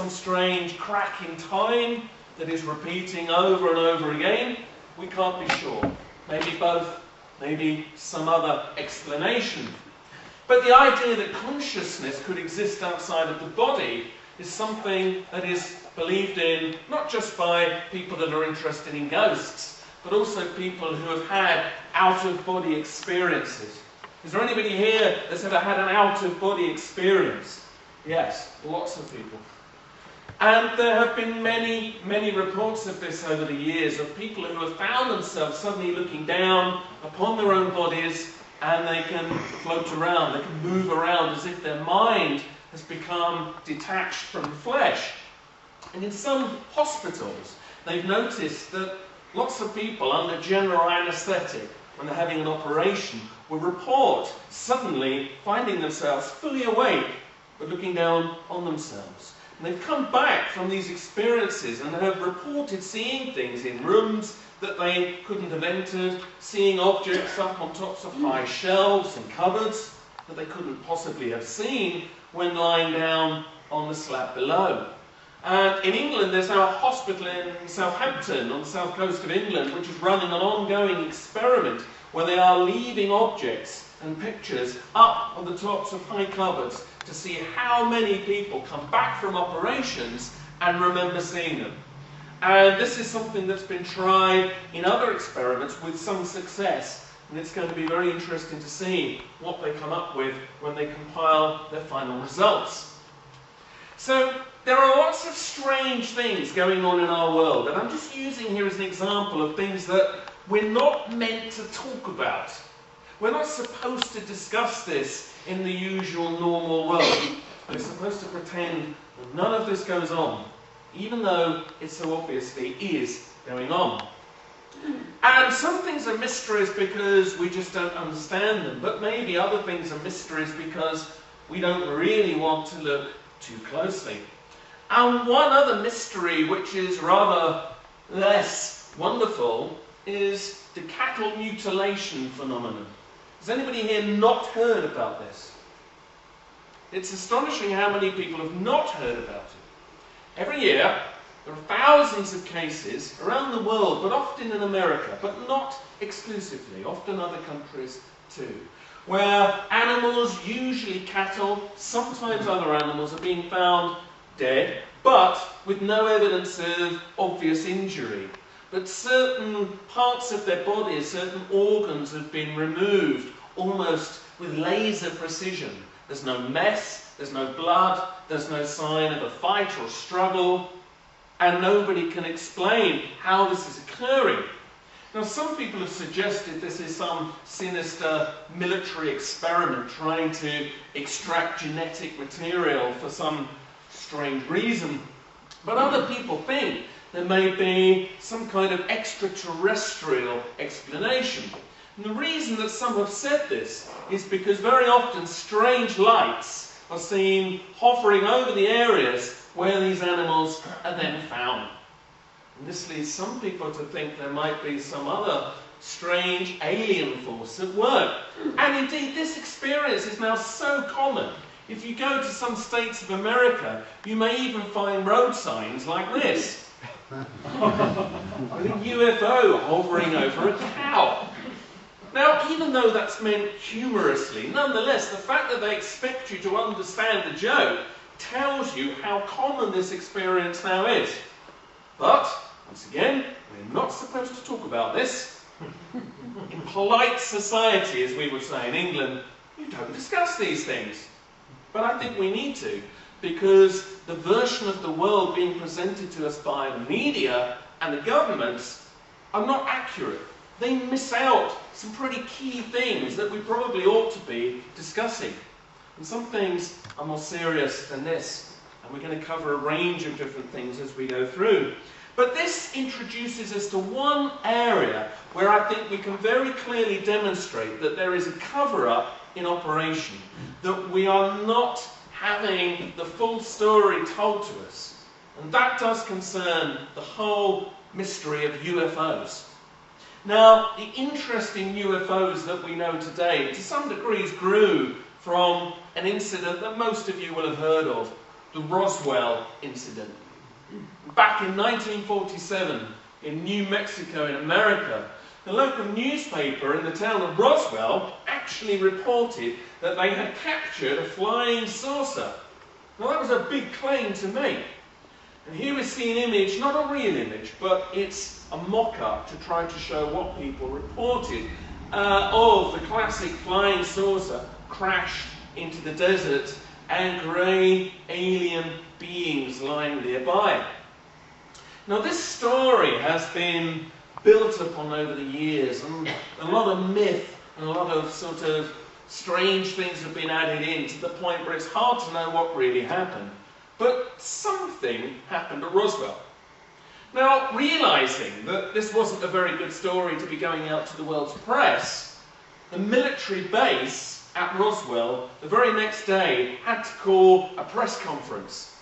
some strange crack in time that is repeating over and over again? We can't be sure. Maybe both, maybe some other explanation. But the idea that consciousness could exist outside of the body is something that is believed in not just by people that are interested in ghosts, but also people who have had out-of-body experiences. Is there anybody here that's ever had an out-of-body experience? Yes, lots of people. And there have been many, many reports of this over the years, of people who have found themselves suddenly looking down upon their own bodies, and they can float around, they can move around as if their mind has become detached from the flesh. And in some hospitals, they've noticed that lots of people under general anaesthetic, when they're having an operation, will report suddenly finding themselves fully awake, but looking down on themselves. And they've come back from these experiences and have reported seeing things in rooms that they couldn't have entered, seeing objects up on tops of high shelves and cupboards that they couldn't possibly have seen when lying down on the slab below. And in England, there's now a hospital in Southampton on the south coast of England which is running an ongoing experiment where they are leaving objects and pictures up on the tops of high cupboards to see how many people come back from operations and remember seeing them. And this is something that's been tried in other experiments with some success, and it's going to be very interesting to see what they come up with when they compile their final results. So there are lots of strange things going on in our world, and I'm just using here as an example of things that we're not meant to talk about. We're not supposed to discuss this in the usual normal world. We're supposed to pretend that none of this goes on, even though it so obviously is going on. And some things are mysteries because we just don't understand them, but maybe other things are mysteries because we don't really want to look too closely. And one other mystery, which is rather less wonderful, is the cattle mutilation phenomenon. Has anybody here not heard about this? It's astonishing how many people have not heard about it. Every year, there are thousands of cases around the world, but often in America, but not exclusively, often other countries too, where animals, usually cattle, sometimes other animals, are being found dead, but with no evidence of obvious injury. But certain parts of their bodies, certain organs have been removed almost with laser precision. There's no mess, there's no blood, there's no sign of a fight or struggle, and nobody can explain how this is occurring. Now, some people have suggested this is some sinister military experiment trying to extract genetic material for some strange reason. But other people think there may be some kind of extraterrestrial explanation. And the reason that some have said this is because very often strange lights are seen hovering over the areas where these animals are then found. And this leads some people to think there might be some other strange alien force at work. And indeed, this experience is now so common. If you go to some states of America, you may even find road signs like this, with a UFO hovering over a cow. Now, even though that's meant humorously, nonetheless, the fact that they expect you to understand the joke tells you how common this experience now is. But, once again, we're not supposed to talk about this. In polite society, as we would say in England, you don't discuss these things. But I think we need to, because the version of the world being presented to us by the media and the governments are not accurate. They miss out some pretty key things that we probably ought to be discussing. And some things are more serious than this. And we're going to cover a range of different things as we go through. But this introduces us to one area where I think we can very clearly demonstrate that there is a cover-up in operation, that we are not having the full story told to us. And that does concern the whole mystery of UFOs. Now, the interest in UFOs that we know today, to some degrees, grew from an incident that most of you will have heard of the Roswell incident. Back in 1947, in New Mexico in America, the local newspaper in the town of Roswell actually reported that they had captured a flying saucer. Now that was a big claim to make. And here we see an image, not a real image, but it's a mock-up to try to show what people reported of the classic flying saucer crashed into the desert and grey alien beings lying nearby. Now this story has been built upon over the years, and a lot of myth and a lot of sort of strange things have been added in to the point where it's hard to know what really happened. But something happened at Roswell. Now, realising that this wasn't a very good story to be going out to the world's press, the military base at Roswell the very next day had to call a press conference.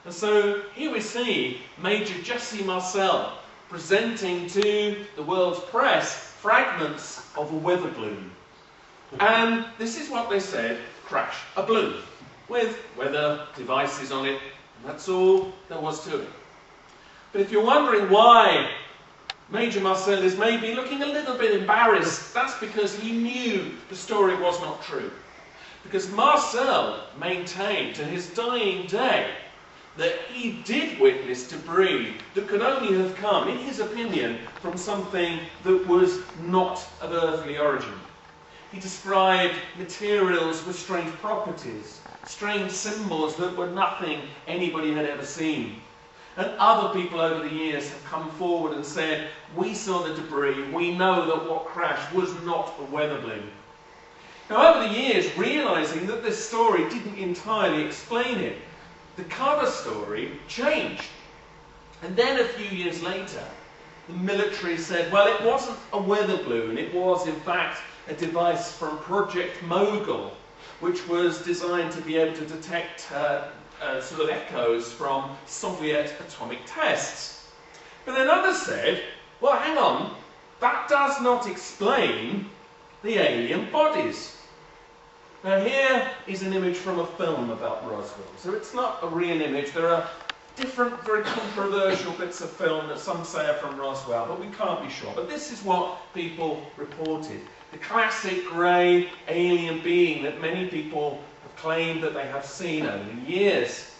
And so here we see Major Jesse Marcel presenting to the world's press fragments of a weather balloon. And this is what they said: crash a balloon with weather devices on it, and that's all there was to it. But if you're wondering why Major Marcel is maybe looking a little bit embarrassed, that's because he knew the story was not true. Because Marcel maintained to his dying day that he did witness debris that could only have come, in his opinion, from something that was not of earthly origin. He described materials with strange properties, strange symbols that were nothing anybody had ever seen. And other people over the years have come forward and said, we saw the debris, we know that what crashed was not a weather balloon. Now over the years, realising that this story didn't entirely explain it, the cover story changed. And then a few years later, the military said, well, it wasn't a weather balloon, it was in fact a device from Project Mogul, which was designed to be able to detect sort of echoes from Soviet atomic tests. But then others said, well, hang on, that does not explain the alien bodies. Now here is an image from a film about Roswell, so it's not a real image. There are different, very controversial bits of film that some say are from Roswell, but we can't be sure. But this is what people reported. The classic grey alien being that many people have claimed that they have seen over the years.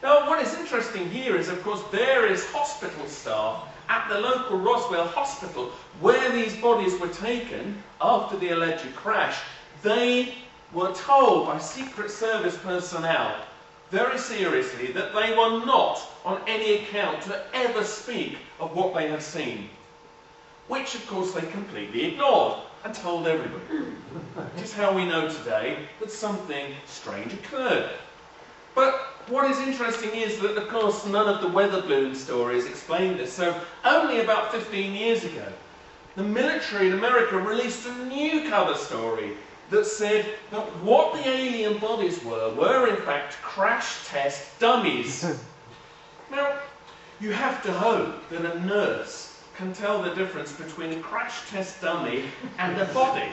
Now what is interesting here is, of course, there is hospital staff at the local Roswell hospital where these bodies were taken after the alleged crash. They were told by Secret Service personnel very seriously that they were not on any account to ever speak of what they had seen, which of course they completely ignored and told everybody. Which is how we know today that something strange occurred. But what is interesting is that, of course, none of the weather balloon stories explain this. So only about 15 years ago, the military in America released a new cover story that said that what the alien bodies were in fact crash test dummies. Now, you have to hope that a nurse can tell the difference between a crash test dummy and a body,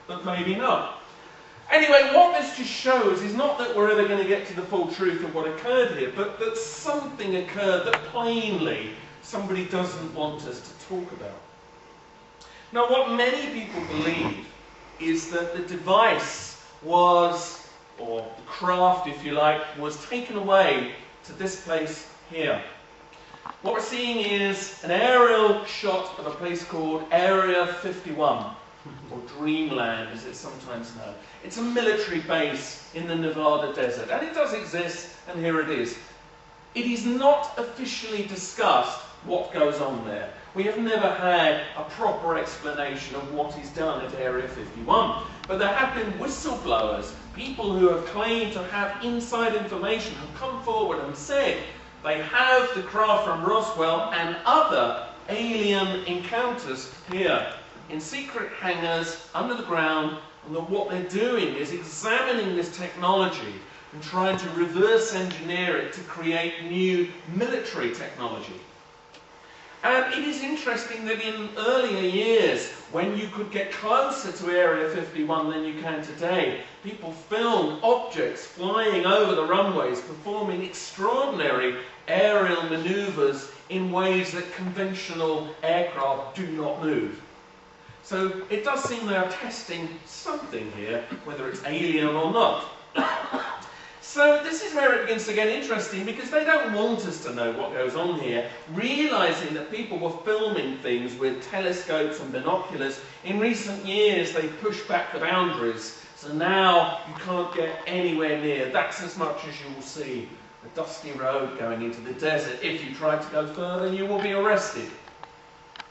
but maybe not. Anyway, what this just shows is not that we're ever going to get to the full truth of what occurred here, but that something occurred that plainly somebody doesn't want us to talk about. Now, what many people believe is that the device was, or the craft if you like, was taken away to this place here. What we're seeing is an aerial shot of a place called Area 51, or Dreamland as it's sometimes known. It's a military base in the Nevada desert, and it does exist, and here it is. It is not officially discussed what goes on there. We have never had a proper explanation of what is done at Area 51. But there have been whistleblowers, people who have claimed to have inside information, have come forward and said they have the craft from Roswell and other alien encounters here in secret hangars under the ground, and that what they're doing is examining this technology and trying to reverse engineer it to create new military technology. And it is interesting that in earlier years, when you could get closer to Area 51 than you can today, people filmed objects flying over the runways, performing extraordinary aerial maneuvers in ways that conventional aircraft do not move. So it does seem they are testing something here, whether it's alien or not. So this is where it begins to get interesting, because they don't want us to know what goes on here, realising that people were filming things with telescopes and binoculars. In recent years they've pushed back the boundaries, so now you can't get anywhere near. That's as much as you will see. A dusty road going into the desert. If you try to go further, you will be arrested.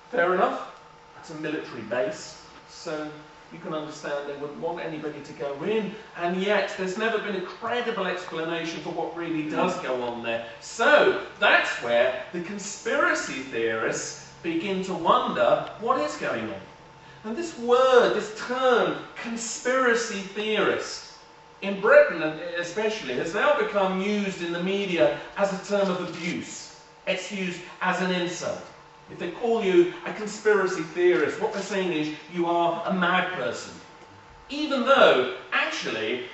Fair enough. It's a military base, so you can understand they wouldn't want anybody to go in, and yet there's never been a credible explanation for what really does go on there. So that's where the conspiracy theorists begin to wonder what is going on. And this word, this term, conspiracy theorist, in Britain especially, has now become used in the media as a term of abuse. It's used as an insult. If they call you a conspiracy theorist, what they're saying is you are a mad person. Even though, actually,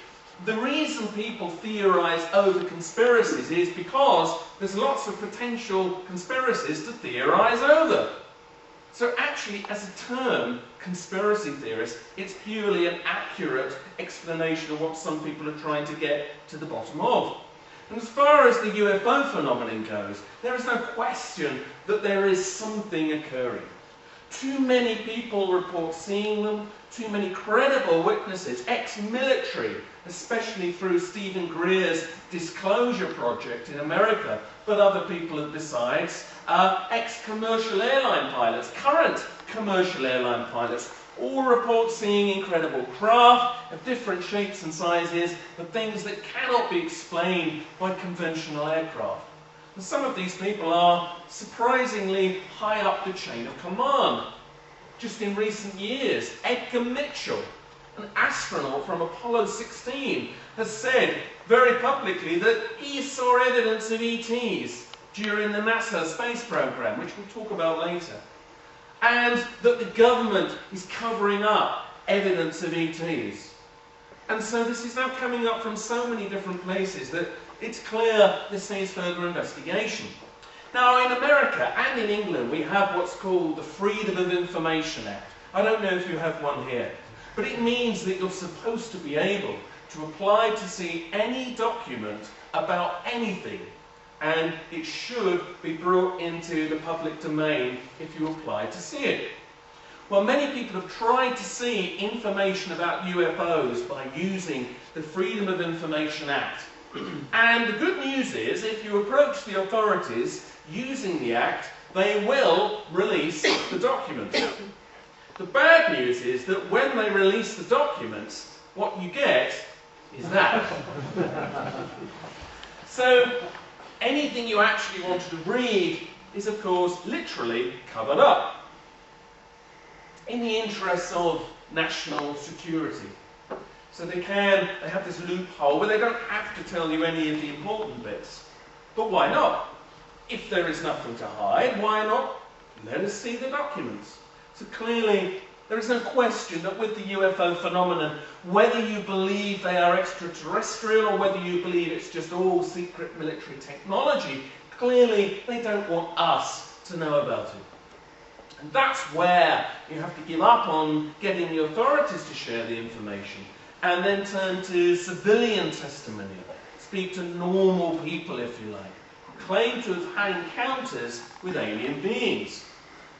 the reason people theorise over conspiracies is because there's lots of potential conspiracies to theorise over. So actually, as a term, conspiracy theorist, it's purely an accurate explanation of what some people are trying to get to the bottom of. And as far as the UFO phenomenon goes, there is no question that there is something occurring. Too many people report seeing them, too many credible witnesses, ex-military, especially through Stephen Greer's Disclosure Project in America, but other people besides, ex-commercial airline pilots, current commercial airline pilots, all report seeing incredible craft of different shapes and sizes, the things that cannot be explained by conventional aircraft. And some of these people are surprisingly high up the chain of command. Just in recent years, Edgar Mitchell, an astronaut from Apollo 16, has said very publicly that he saw evidence of ETs during the NASA space program, which we'll talk about later. And that the government is covering up evidence of ETs. And so this is now coming up from so many different places that it's clear this needs further investigation. Now, in America and in England, we have what's called the Freedom of Information Act. I don't know if you have one here, but it means that you're supposed to be able to apply to see any document about anything, and it should be brought into the public domain if you apply to see it. Well, many people have tried to see information about UFOs by using the Freedom of Information Act. And the good news is, if you approach the authorities using the Act, they will release the documents. The bad news is that when they release the documents, what you get is that. So, anything you actually wanted to read is, of course, literally covered up in the interests of national security. So they have this loophole where they don't have to tell you any of the important bits. But why not? If there is nothing to hide, why not let us see the documents? So clearly, there is no question that with the UFO phenomenon, whether you believe they are extraterrestrial or whether you believe it's just all secret military technology, clearly they don't want us to know about it. And that's where you have to give up on getting the authorities to share the information and then turn to civilian testimony, speak to normal people, if you like, who claim to have had encounters with alien beings.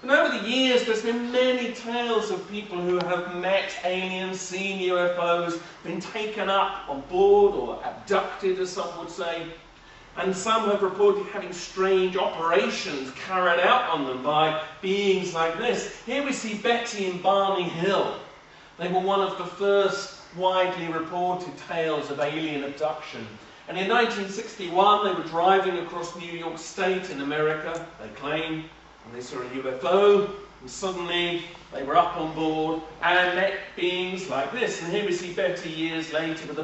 And over the years, there's been many tales of people who have met aliens, seen UFOs, been taken up on board or abducted, as some would say. And some have reported having strange operations carried out on them by beings like this. Here we see Betty in Barney Hill. They were one of the first widely reported tales of alien abduction. And in 1961, they were driving across New York State in America, they claim, and they saw a UFO, and suddenly they were up on board and met beings like this. And here we see Betty years later with a